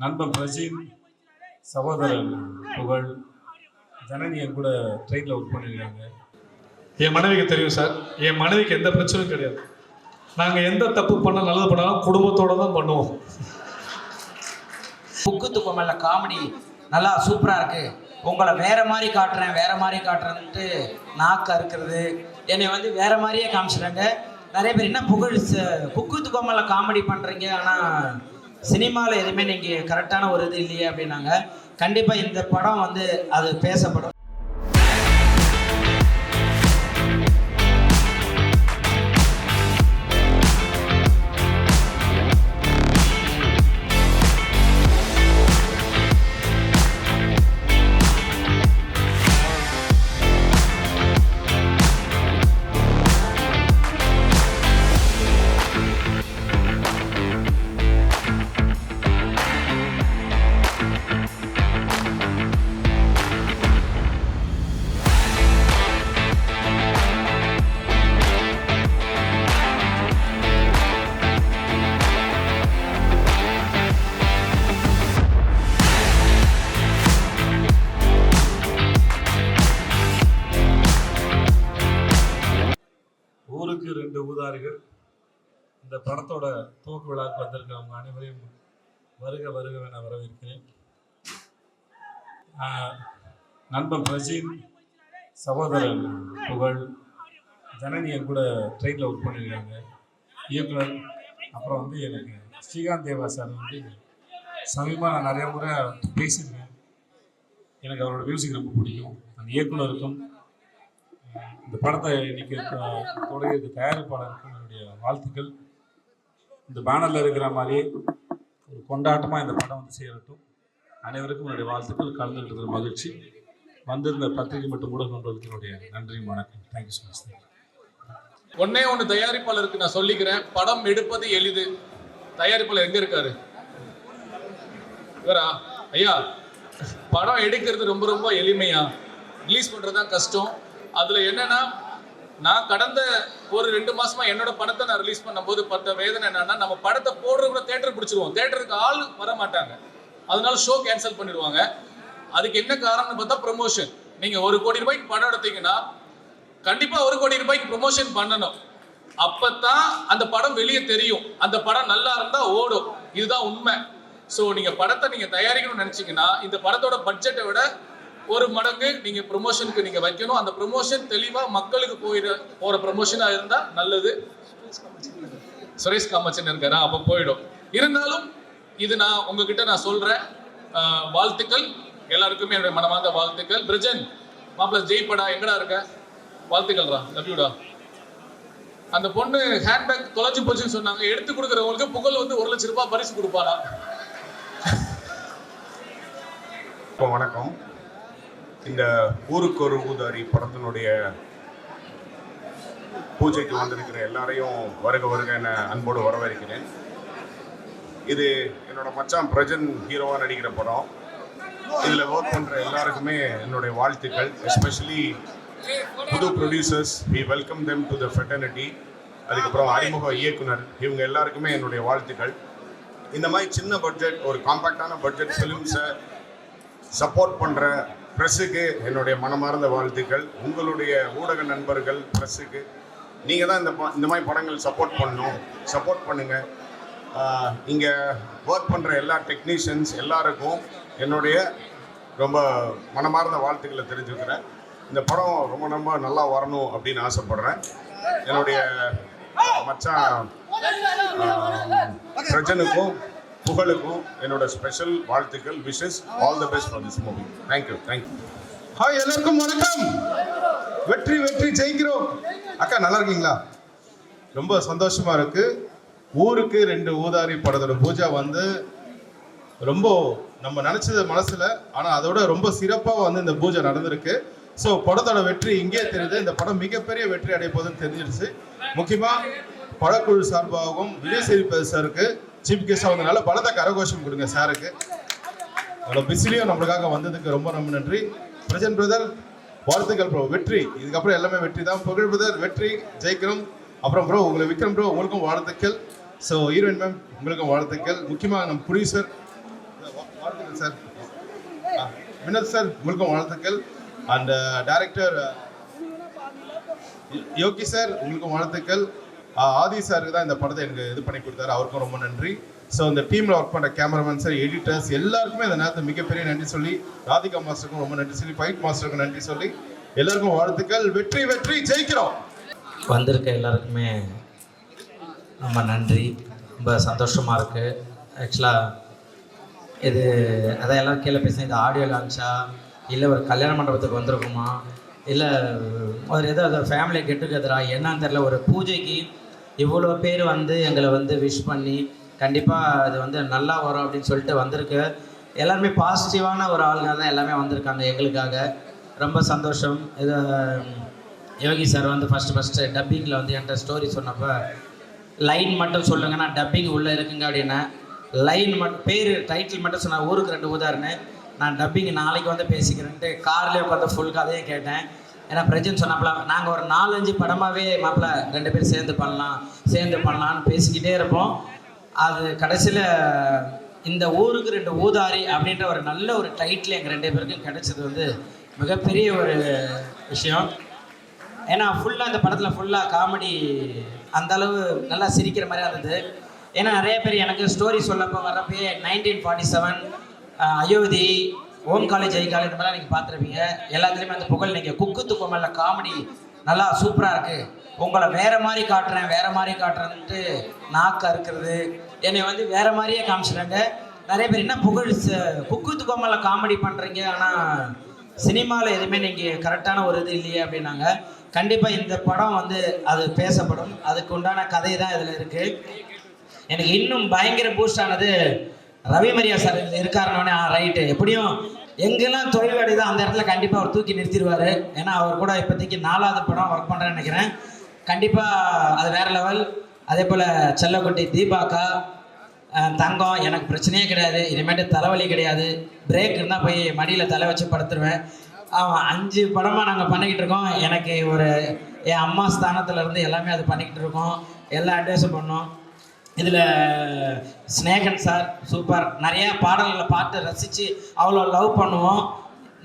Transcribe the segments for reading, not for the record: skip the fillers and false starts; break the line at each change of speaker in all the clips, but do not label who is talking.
நண்பன் பிரஜின், சகோதரன் புகழ், ஜனனி என் கூட ட்ரெயினில் ஒர்க் பண்ணியிருக்காங்க.
என் மனைவிக்கு தெரியும் சார், என் மனைவிக்கு எந்த பிரச்சனையும் கிடையாது. நாங்கள் எந்த தப்பு பண்ணாலும் நல்லது பண்ணாலும் குடும்பத்தோடு தான் பண்ணுவோம்.
குக்கு துக்கமல்ல காமெடி நல்லா சூப்பராக இருக்குது. உங்களை வேற மாதிரி காட்டுறேன்ட்டு நாக்கு அறுக்கிறது, என்னை வந்து வேற மாதிரியே காமிச்சிடுறாங்க. நிறைய பேர் என்ன புகழ் குக்கு துக்கமல்ல காமெடி பண்ணுறீங்க, ஆனால் சினிமாவில் எதுவுமே நீங்கள் கரெக்டான ஒரு இது இல்லையே அப்படின்னாங்க. கண்டிப்பாக இந்த படம் வந்து அது பேசப்படும்.
ஊருக்கு 2 ஊதாரிகள் இந்த படத்தோட துவக்க விழாவுக்கு வந்திருக்கிறவங்க அனைவரையும் வருக வருகவென வரவேற்கிறேன். நண்பன் பிரஜின், சகோதரன் புகழ், ஜனனி என் கூட ட்ரெயினில் ஒர்க் பண்ணியிருக்காங்க. இயக்குனர் அப்புறம் வந்து எனக்கு ஸ்ரீகாந்த் தேவா சார் வந்து சமீபமாக நான் நிறைய முறை பேசியிருக்கேன். எனக்கு அவரோட மியூசிக் ரொம்ப பிடிக்கும். அந்த இயக்குனருக்கும் இந்த படத்தை இன்னைக்கு தொடங்கிய தயாரிப்பாளருக்கும் என்னுடைய வாழ்த்துக்கள். இந்த பேனரில் இருக்கிற மாதிரியே ஒரு கொண்டாட்டமாக இந்த படம் வந்து சேரட்டும். அனைவருக்கும் என்னுடைய வாழ்த்துக்கள். கலந்துக்கிட்டு மகிழ்ச்சி. வந்திருந்த பத்திரிகை மற்றும் ஊடக நண்பர்களுக்கு என்னுடைய நன்றி, வணக்கம். Thank you so much.
ஒன்று தயாரிப்பாளருக்கு நான் சொல்லிக்கிறேன், படம் எடுப்பது எளிது. தயாரிப்பாளர் எங்கே இருக்காரு? இவரா? ஐயா, படம் எடுக்கிறது ரொம்ப ரொம்ப எளிமையா, ரிலீஸ் பண்ணுறது தான் கஷ்டம். அதில் என்னன்னா, நான் கடந்த ஒரு 2 மாசமா என்னோட படத்தை நான் ரிலீஸ் பண்ணும்போது பட்ட வேதனை என்னன்னா, நம்ம படத்தை போடுறவங்க தேட்டர் பிடிச்சிருவோம், தேட்டருக்கு ஆள் வர மாட்டாங்க, அதனால ஷோ கேன்சல் பண்ணிடுவாங்க. அதுக்கு என்ன காரணம்னு பார்த்தா ப்ரொமோஷன். நீங்கள் 1 கோடி ரூபாய்க்கு படம் எடுத்தீங்கன்னா கண்டிப்பாக 1 கோடி ரூபாய்க்கு ப்ரொமோஷன் பண்ணணும். அப்போத்தான் அந்த படம் வெளியே தெரியும், அந்த படம் நல்லா இருந்தால் ஓடும். இதுதான் உண்மை. ஸோ நீங்கள் படத்தை நீங்கள் தயாரிக்கணும்னு நினச்சிங்கன்னா இந்த படத்தோட பட்ஜெட்டை விட 1 மடங்கு நீங்கள் ப்ரொமோஷனுக்கு நீங்கள் வைக்கணும். அந்த ப்ரொமோஷன் தெளிவாக மக்களுக்கு போகிற ப்ரொமோஷனாக இருந்தால் நல்லது. சுரேஷ் காமச்சன் இருக்காரு, அப்போ போயிடும். இருந்தாலும் இது நான் உங்ககிட்ட நான் சொல்கிறேன், வாழ்த்துக்கள் எல்லாருக்குமே, என்னுடைய மனமார்ந்த வாழ்த்துக்கள். பிரஜன் மாப்பிள்ள ஜெய்படா எங்கடா இருக்க? வாழ்த்துக்கள்ரா, லவ்யூடா. அந்த பொண்ணு ஹேண்ட்பேக் தொலைச்சு போச்சுன்னு சொன்னாங்க, எடுத்து கொடுக்குறவங்களுக்கு புகழ் வந்து 1 லட்சம் ரூபாய் பரிசு கொடுப்பாரா?
வணக்கம். இந்த ஊருக்கு ஒரு ஊதாரி படத்தினுடைய பூஜைக்கு வந்திருக்கிற எல்லாரையும் வருக வருக என அன்போடு வரவேற்கிறேன். இது என்னோட மச்சான் பிரஜன் ஹீரோவாக நடிக்கிற படம். இதில் ஒர்க் பண்ணுற எல்லாருக்குமே என்னுடைய வாழ்த்துக்கள். எஸ்பெஷலி புது producers, we welcome them to the fraternity. அதுக்கப்புறம் அறிமுக இயக்குனர், இவங்க எல்லாருக்குமே என்னுடைய வாழ்த்துக்கள். இந்த மாதிரி சின்ன பட்ஜெட், ஒரு காம்பேக்டான பட்ஜெட் ஃபிலிம்ஸை சப்போர்ட் பண்ணுற ப்ரெஸ்ஸுக்கு என்னுடைய மனமார்ந்த வாழ்த்துக்கள். உங்களுடைய ஊடக நண்பர்கள் ப்ரெஸ்ஸுக்கு, நீங்கள் தான் இந்த மாதிரி படங்கள் சப்போர்ட் பண்ணுங்கள். இங்கே ஒர்க் பண்ணுற எல்லா டெக்னீஷியன்ஸ் எல்லாருக்கும் என்னுடைய ரொம்ப மனமார்ந்த வாழ்த்துக்களை தெரிஞ்சுக்கிறேன். இந்த படம் ரொம்ப ரொம்ப நல்லா வரணும் அப்படின்னு ஆசைப்பட்றேன். என்னுடைய மச்சான் பிரஜனுக்கும் புகழுக்கும் என்னோட ஸ்பெஷல் வாழ்த்துக்கள். Wishes all the best for this movie. Thank you.
Hi, எல்லாருக்கும் வணக்கம். வெற்றி வெற்றி ஜெயிக்கிறோம். அக்கா நல்லா இருக்கீங்களா? ரொம்ப சந்தோஷமா இருக்கு. ஊருக்கு 2 ஊதாரி படத்தோட பூஜை வந்து ரொம்ப நம்ம நினைச்சது மனசுல, ஆனா அதோட ரொம்ப சிறப்பா வந்து இந்த பூஜை நடந்திருக்கு. ஸோ படத்தோட வெற்றி இங்கே தெரியுது. இந்த படம் மிகப்பெரிய வெற்றி அடைய போதுன்னு தெரிஞ்சிருச்சு. முக்கியமா படக்குழு சார்பாகவும் விஜய் சேதுபதி சாருக்கு சீஃப் கெஸ்டாக வந்ததுனால பலத்த கரகோஷம் கொடுங்க சாருக்கு. அவ்வளோ பிஸிலையும் நம்மளுக்காக வந்ததுக்கு ரொம்ப ரொம்ப நன்றி. பிரஜன் பிரதர் வாழ்த்துக்கள் ப்ரோ. வெற்றி, இதுக்கப்புறம் எல்லாமே வெற்றி தான். புகழ் பிரதர் வெற்றி, ஜெயிக்கிறோம். அப்புறம் ப்ரோ உங்களை விக்ரம் ப்ரோ, உங்களுக்கும் வாழ்த்துக்கள். ஸோ ஹீரோயின் மேம் உங்களுக்கும் வாழ்த்துக்கள். முக்கியமாக நம்ம ப்ரொடியூசர் வாழ்த்துக்கள் சார். வினோத் சார் உங்களுக்கும் வாழ்த்துக்கள். அண்ட் டைரக்டர் யோகி சார் உங்களுக்கும் வாழ்த்துக்கள். ஆதி சாருக்கு தான் இந்த படத்தை எனக்கு இது பண்ணி கொடுத்தாரு, அவருக்கும் ரொம்ப நன்றி. ஸோ இந்த டீமில் ஒர்க் பண்ணுற கேமராமேன் சார், எடிட்டர்ஸ் எல்லாருக்குமே இந்த நேரத்தில் மிகப்பெரிய நன்றி சொல்லி, ராதிகா மாஸ்டருக்கும் ரொம்ப நன்றி சொல்லி, ஃபைட் மாஸ்டருக்கும் நன்றி சொல்லி எல்லாருக்கும் வாழ்த்துக்கள். வெற்றி வெற்றி ஜெயிக்கிறோம்.
வந்திருக்க எல்லாருக்குமே ரொம்ப நன்றி. ரொம்ப சந்தோஷமாக இருக்குது. ஆக்சுவலாக இது அதான் எல்லோரும் கீழே பேசுகிறேன், இது ஆடியோ லான்ச்சா இல்லை ஒரு கல்யாண மண்டபத்துக்கு வந்திருக்குமா இல்லை ஒரு ஏதோ ஃபேமிலி கெட் டுகெதரா என்னன்னு தெரில. ஒரு பூஜைக்கு இவ்வளோ பேர் வந்து எங்களை வந்து விஷ் பண்ணி கண்டிப்பாக அது வந்து நல்லா வரும் அப்படின்னு சொல்லிட்டு வந்திருக்கு. எல்லாருமே பாசிட்டிவான ஒரு ஆளுங்க தான் எல்லாமே வந்திருக்காங்க எங்களுக்காக. ரொம்ப சந்தோஷம். இது யோகி சார் வந்து ஃபஸ்ட்டு டப்பிங்கில் வந்து என்கிட்ட ஸ்டோரி சொன்னப்போ லைன் மட்டும் சொல்லுங்க, நான் டப்பிங் உள்ளே இருக்குங்க அப்படின்னா லைன் மட்டும் பேர் டைட்டில் மட்டும் சொன்னால் ஊருக்கு 2 ஊதாருன்னு, நான் டப்பிங் நாளைக்கு வந்து பேசிக்கிறேன்ட்டு கார்லேயே உட்காந்து ஃபுல் கதையை கேட்டேன். ஏன்னா பிரஜன் சொன்னாப்புல நாங்கள் ஒரு 4-5 படமாகவே மாப்பிள்ள 2 பேர் சேர்ந்து பண்ணலான்னு பேசிக்கிட்டே இருப்போம். அது கடைசியில் இந்த ஊருக்கு 2 ஊதாரி அப்படின்ற ஒரு நல்ல ஒரு டைட்டில் எங்கள் 2 பேருக்கும் கிடைச்சது வந்து மிகப்பெரிய ஒரு விஷயம். ஏன்னா ஃபுல்லாக இந்த படத்தில் ஃபுல்லாக காமெடி, அந்தளவு நல்லா சிரிக்கிற மாதிரி இருந்தது. ஏன்னா நிறைய பேர் எனக்கு ஸ்டோரி சொல்லப்போ வர்றப்பே 1947 அயோத்தி, ஓம் காலேஜ், ஜெய் காலேஜ் இந்த மாதிரிலாம் நீங்கள் பார்த்துருப்பீங்க. எல்லாத்துலேயுமே அந்த புகழ் நீங்கள் குக்கு கோமலில் காமெடி நல்லா சூப்பராக இருக்குது, உங்களை வேறு மாதிரி காட்டுறேன்ட்டு நாக்கு அறுக்கிறது, என்னை வந்து வேறு மாதிரியே காமிச்சிட்டாங்க. நிறைய பேர் என்ன புகழ் குக்கு கோமலில் காமெடி பண்ணுறீங்க, ஆனால் சினிமாவில் எதுவுமே நீங்கள் கரெக்டான ஒரு இது இல்லையே அப்படின்னாங்க. கண்டிப்பாக இந்த படம் வந்து அது பேசப்படும், அதுக்கு உண்டான கதை தான் இதில் இருக்குது. எனக்கு இன்னும் பயங்கர பூஸ்ட் ஆனது ரவி மரியா சார் இதில் இருக்காருன்னொடனே ரைட்டு, எப்படியும் எங்கெல்லாம் தொழில் அடையுதோ அந்த இடத்துல கண்டிப்பாக அவர் தூக்கி நிறுத்திடுவார். ஏன்னா அவர் கூட இப்போதைக்கு 4வது படம் ஒர்க் பண்ணுறேன்னு நினைக்கிறேன். கண்டிப்பாக அது வேறு லெவல். அதே போல் செல்லக்குட்டி தீபாக்கா, தங்கம், எனக்கு பிரச்சனையே கிடையாது, இனிமேட்டு தலைவலி கிடையாது, பிரேக் இருந்தால் போய் மடியில் தலை வச்சு படுத்துருவேன். 5 படமாக நாங்கள் பண்ணிக்கிட்டு இருக்கோம். எனக்கு ஒரு என் அம்மா ஸ்தானத்துலேருந்து எல்லாமே அது பண்ணிக்கிட்டு இருக்கோம், எல்லா அட்வைஸும் பண்ணோம். இதில் ஸ்னேகன் சார் சூப்பர், நிறையா பாடல்களை பார்த்து ரசித்து அவ்வளோ லவ் பண்ணுவோம்.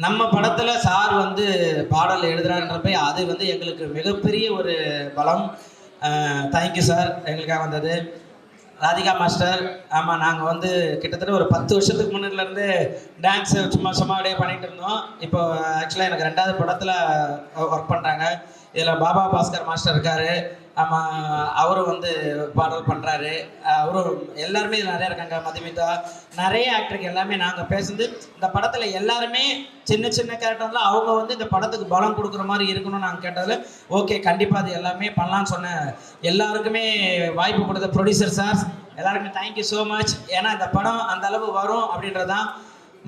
நம்ம படத்தில் சார் வந்து பாடல் எழுதுறான்றப்ப அது வந்து எங்களுக்கு மிகப்பெரிய ஒரு பலம். தேங்க்யூ சார் எங்களுக்காக வந்தது. ராதிகா மாஸ்டர், ஆமாம் நாங்கள் வந்து கிட்டத்தட்ட ஒரு 10 வருஷத்துக்கு முன்னாடிலேருந்து டான்ஸு சும்மா அப்படியே பண்ணிகிட்டு இருந்தோம். இப்போ ஆக்சுவலாக எனக்கு 2வது படத்தில் ஒர்க் பண்ணுறாங்க. இதில் பாபா பாஸ்கர் மாஸ்டர் இருக்கார், ஆமாம் அவரும் வந்து பாடல் பண்ணுறாரு. அவரும் எல்லாருமே இதில் நிறையா இருக்காங்க, மதுமிதா, நிறைய ஆக்டருக்கு எல்லாமே நாங்கள் பேசுறது. இந்த படத்தில் எல்லாருமே சின்ன கேரக்டர்லாம் அவங்க வந்து இந்த படத்துக்கு பலம் கொடுக்குற மாதிரி இருக்கணும்னு நாங்கள் கேட்டதில் ஓகே கண்டிப்பாக அது எல்லாமே பண்ணலான்னு சொன்னேன். எல்லாருக்குமே வாய்ப்பு கொடுத்த ப்ரொடியூசர் சார் எல்லாருக்குமே தேங்க்யூ ஸோ மச். ஏன்னா இந்த படம் அந்த அளவு வரும் அப்படின்றதான்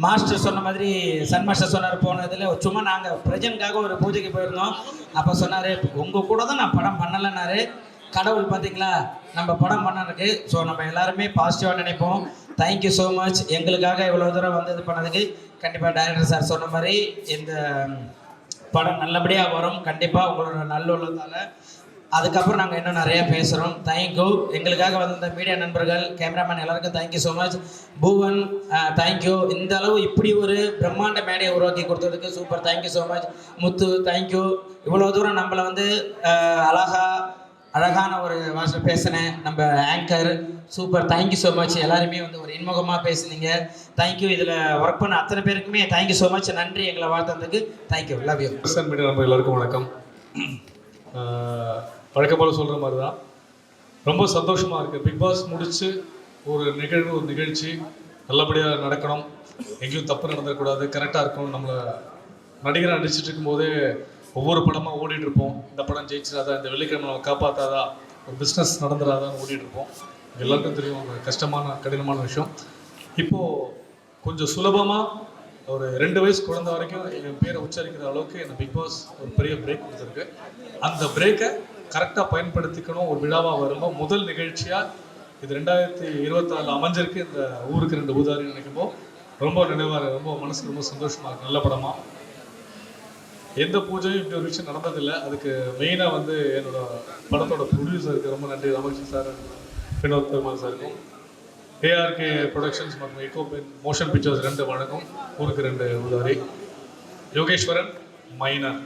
மாஸ்டர் சொன்ன மாதிரி, சன் மாஸ்டர் சொன்னார் போனதில் சும்மா நாங்கள் பிரஜனுக்காக ஒரு பூஜைக்கு போயிருந்தோம். அப்போ சொன்னார் உங்கள் கூட தான் நான் படம் பண்ணலைன்னாரு. கடவுள் பார்த்தீங்களா நம்ம படம் பண்ணதுக்கு. ஸோ நம்ம எல்லாருமே பாசிட்டிவாக நினைப்போம். தேங்க்யூ ஸோ மச் எங்களுக்காக இவ்வளோ தூரம் வந்து இது பண்ணதுக்கு. கண்டிப்பாக டைரக்டர் சார் சொன்ன மாதிரி இந்த படம் நல்லபடியாக வரும் கண்டிப்பாக உங்களோட நல்லுள்ளதால். அதுக்கப்புறம் நாங்கள் இன்னும் நிறையா பேசுகிறோம். தேங்க்யூ எங்களுக்காக வந்த மீடியா நண்பர்கள், கேமராமேன் எல்லாருக்கும் thank you so much. Poovan thank you, இந்த அளவு இப்படி ஒரு பிரம்மாண்ட மேடையை உருவாக்கி கொடுத்ததுக்கு super, thank you so much. Muthu thank you, இவ்வளோ தூரம் நம்மளை வந்து அழகான ஒரு வாசல் பேசினேன் நம்ம anchor super, thank you so much. எல்லாருமே வந்து ஒரு இன்முகமாக பேசுனீங்க, தேங்க்யூ. இதில் ஒர்க் பண்ண அத்தனை பேருக்குமே தேங்க்யூ ஸோ மச், நன்றி எங்களை வாழ்த்ததுக்கு. Thank you, love you.
மீடியா நம்ம எல்லாருக்கும் வணக்கம். வழக்கம் போல் சொல்கிற மாதிரி தான் ரொம்ப சந்தோஷமாக இருக்குது. பிக் பாஸ் முடித்து ஒரு நிகழ்ச்சி நல்லபடியாக நடக்கணும், எங்கேயும் தப்பு நடந்துடக்கூடாது, கரெக்டாக இருக்கணும். நம்மளை நடிகராக நடிச்சிட்டு இருக்கும்போதே ஒவ்வொரு படமாக ஓடிட்டுருப்போம். இந்த படம் ஜெயிச்சிடாதா, இந்த வெள்ளிக்கிழமை நம்ம காப்பாற்றாதா, ஒரு பிஸ்னஸ் நடந்துடாதான்னு ஓடிட்டுருப்போம். எல்லாருக்கும் தெரியும் கஷ்டமான கடினமான விஷயம். இப்போது கொஞ்சம் சுலபமாக ஒரு 2 வயசு குழந்தை வரைக்கும் என் பேரை உச்சரிக்கிற அளவுக்கு எனக்கு பிக் பாஸ் ஒரு பெரிய பிரேக் கொடுத்துருக்கு. அந்த பிரேக்கை கரெக்டாக பயன்படுத்திக்கணும். ஒரு விழாவாக வரும்போது முதல் நிகழ்ச்சியாக இது 2024 அமைஞ்சிருக்கு. இந்த ஊருக்கு 2 ஊதாரின்னு நினைக்கும்போது ரொம்ப நினைவாக, ரொம்ப மனசுக்கு ரொம்ப சந்தோஷமாக இருக்குது. நல்ல படமாக எந்த பூஜையும் இப்படி ஒரு விஷயம் நடந்ததில்லை. அதுக்கு மெயினாக வந்து என்னோட படத்தோட ப்ரொடியூசருக்கு ரொம்ப நன்றி, ரமேஷ் சார், வினோத் பெருமாள் சாருக்கும், ஏஆர்கே ப்ரொடக்ஷன்ஸ் மற்றும் எக்கோ மோஷன் பிக்சர்ஸ் 2 வணக்கம், ஊருக்கு 2 உதாரி. யோகேஸ்வரன் மைனர்.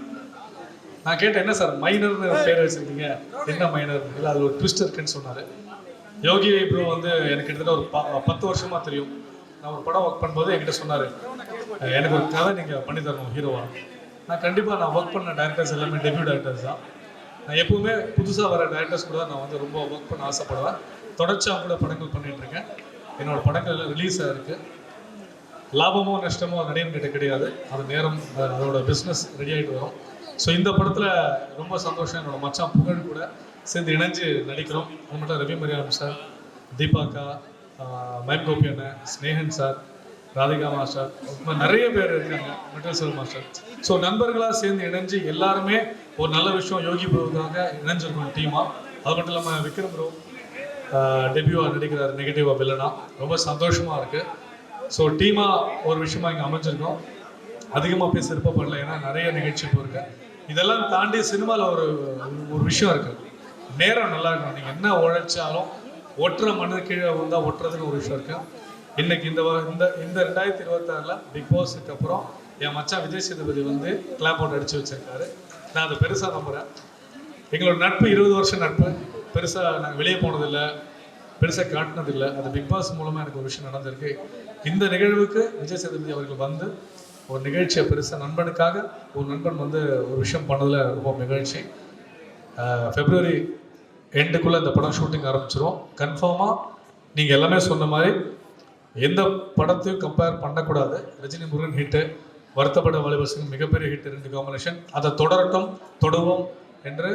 நான் கேட்டேன், என்ன சார் மைனர்னு பேர் வச்சுருக்கீங்க, என்ன மைனர் இல்லை அதில் ஒரு ட்விஸ்ட் இருக்குன்னு சொன்னார். யோகி ப்ரோ வந்து எனக்கு கிட்டத்தட்ட ஒரு 10 வருஷமாக தெரியும். நான் ஒரு படம் ஒர்க் பண்ணும்போது என்கிட்ட சொன்னார், எனக்கு ஒரு கதை நீங்கள் பண்ணி தரணும் ஹீரோவா. நான் கண்டிப்பாக நான் ஒர்க் பண்ண டேரக்டர்ஸ் எல்லாமே டெபியூ டேரக்டர்ஸ் தான். நான் எப்பவுமே புதுசாக வர டேரக்டர்ஸ் கூட நான் வந்து ரொம்ப ஒர்க் பண்ண ஆசைப்படுவேன். தொடர்ச்சியாக கூட படங்கள் பண்ணிகிட்ருக்கேன். என்னோடய படங்கள் எல்லாம் ரிலீஸ் ஆகிருக்கு. லாபமோ நஷ்டமோ நடிகர்கிட்ட கிடையாது, அது நேரம் அதோட பிஸ்னஸ் ரெடி ஆகிட்டு வரும். ஸோ இந்த படத்தில் ரொம்ப சந்தோஷம். என்னோட மச்சான் புகழ் கூட சேர்ந்து இணைஞ்சு நடிக்கிறோம். அது மட்டும் ரவி மரியாதை சார், தீபாக்கா, மைம் கோபி அண்ணன், ஸ்னேகன் சார், ராதிகா மாஸ்டர், நிறைய பேர் இருக்காங்க, மெட்டல் மாஸ்டர். ஸோ நண்பர்களாக சேர்ந்து இணைஞ்சு எல்லாருமே ஒரு நல்ல விஷயம் யோகி ப்ரோவுக்காக இணைஞ்சிருக்கோம் டீமாக. அது மட்டும் இல்லாமல் விக்ரம் ப்ரோ டெபியூவாக நடிக்கிறார் நெகட்டிவாக வில்லனா. ரொம்ப சந்தோஷமாக இருக்குது. ஸோ டீமாக ஒரு விஷயமா இங்கே அமைஞ்சிருக்கோம். அதிகமாக பேச விருப்பப்படல, ஏன்னா நிறைய நிகழ்ச்சி போயிருக்கு. இதெல்லாம் தாண்டி சினிமாவில் ஒரு விஷயம் இருக்குது, நேரம் நல்லா இருக்கணும். நீங்கள் என்ன உழைச்சாலும் ஒட்டுற மண்ணு கீழே வந்தால் ஒட்டுறதுக்கு ஒரு விஷயம் இருக்குது. இன்னைக்கு இந்த 2026 பிக் பாஸுக்கு அப்புறம் என் மச்சான் விஜய் சேதுபதி வந்து கிளாப் அவுட் அடித்து வச்சிருக்காரு. நான் அதை பெருசாக நம்புகிறேன். எங்களோட நட்பு 20 வருஷம் நட்பு. பெருசாக நாங்கள் வெளியே போனதில்லை, பெருசாக காட்டினதில்லை. அது பிக் பாஸ் மூலமாக எனக்கு ஒரு விஷயம் நடந்திருக்கு. இந்த நிகழ்வுக்கு விஜய் சேதுபதி அவர்கள் வந்து ஒரு நிகழ்ச்சியை பெருசாக நண்பனுக்காக ஒரு நண்பன் வந்து ஒரு விஷயம் பண்ணதில் ரொம்ப மகிழ்ச்சி. February எண்டுக்குள்ளே இந்த படம் ஷூட்டிங் ஆரம்பிச்சிடும். கன்ஃபார்மாக நீங்கள் எல்லாமே சொன்ன மாதிரி எந்த படத்தையும் கம்பேர் பண்ணக்கூடாது. ரஜினி முருகன் ஹிட்டு, வருத்தப்பட வாலிபர்ஸுக்கு மிகப்பெரிய ஹிட் 2 காம்பினேஷன். அதை தொடருவோம் என்று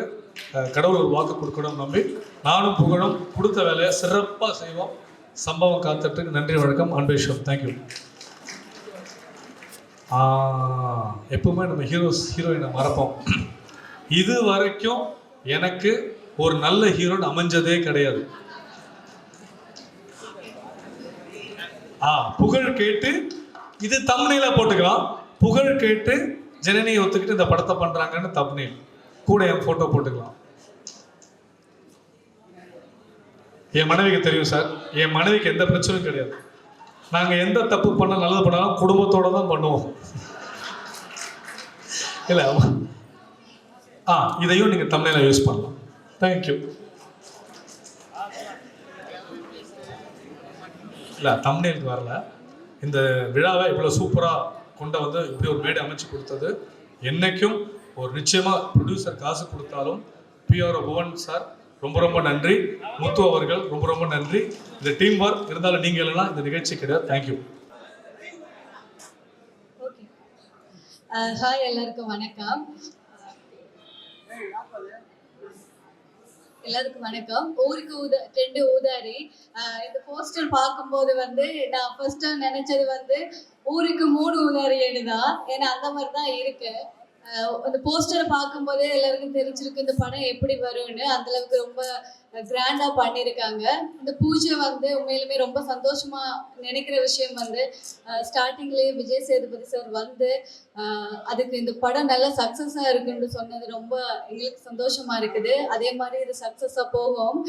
கடவுள் ஒரு வாக்கு கொடுக்கணும் நம்பி நானும் புகழும் கொடுத்த வேலையை சிறப்பாக செய்வோம். சம்பவம் காத்துட்டு நன்றி, வணக்கம், அன்பேஷம், தேங்க்யூ. எப்பவுமே நம்ம ஹீரோயினை மறப்போம். இது வரைக்கும் எனக்கு ஒரு நல்ல ஹீரோயின் அமைஞ்சதே கிடையாது. புகழ் கேட்டு இது தம்ப்நெயிலா போட்டுக்கலாம். புகழ் கேட்டு ஜனனியை ஒத்துக்கிட்டு இந்த படத்தை பண்றாங்கன்னு தம்ப்நெயில் கூட என் போட்டோ போட்டுக்கலாம். என் மனைவிக்கு தெரியும் சார், என் மனைவிக்கு எந்த பிரச்சனையும் கிடையாது. நாங்க எந்த தப்பு பண்ண நல்லது பண்ணாலும் குடும்பத்தோட தான் பண்ணுவோம். இல்ல இதையும் நீங்க தம்ப்நெயிலா யூஸ் பண்ணலாம். தேங்க்யூ. இல்லை தம்ப்நெயிலுக்கு வரல, இந்த விழாவை இவ்வளோ சூப்பராக கொண்டு வந்து இப்படி ஒரு மேடை அமைச்சு கொடுத்தது என்றைக்கும் ஒரு நிச்சயமாக ப்ரொடியூசர் காசு கொடுத்தாலும் பிஆர்ஓ புவன் சார் ரொம்ப ரொம்ப நன்றி. முத்து அவர்கள் ரொம்ப ரொம்ப நன்றி. இந்த டீம் ஒர்க் இருந்தாலும் நீங்கள் இல்லைன்னா இந்த நிகழ்ச்சி கிடையாது. தேங்க்யூ.
ஹாய், எல்லாருக்கும் வணக்கம். ஊருக்கு 2 ஊதாரி. இந்த போஸ்டர் பார்க்கும்போது வந்து நான் ஃபர்ஸ்ட் நினைச்சது வந்து ஊருக்கு 3 ஊதாரின்னு தான். ஏன்னா அந்த மாதிரி தான் இருக்கு. அந்த போஸ்டரை பார்க்கும்போதே எல்லாருக்கும் தெரிஞ்சிருக்கு இந்த படம் எப்படி வரும்னு. அந்த அளவுக்கு ரொம்ப கிராண்டா பண்ணியிருக்காங்க. இந்த பூஜை வந்து உண்மையிலுமே ரொம்ப சந்தோஷமா நினைக்கிற விஷயம் வந்து ஸ்டார்டிங்லேயே விஜய் சேதுபதி சார் வந்து அதுக்கு இந்த படம் நல்லா சக்ஸஸாக இருக்குன்னு சொன்னது ரொம்ப எங்களுக்கு சந்தோஷமா இருக்குது. அதே மாதிரி இது சக்ஸஸாக போகும்.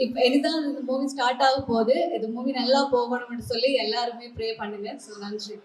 இப்போ இனிதான் இந்த மூவி ஸ்டார்ட் ஆக போகுது. இந்த மூவி நல்லா போகணும்னு சொல்லி எல்லாருமே ப்ரே பண்ணுங்க. ஸோ நன்றி.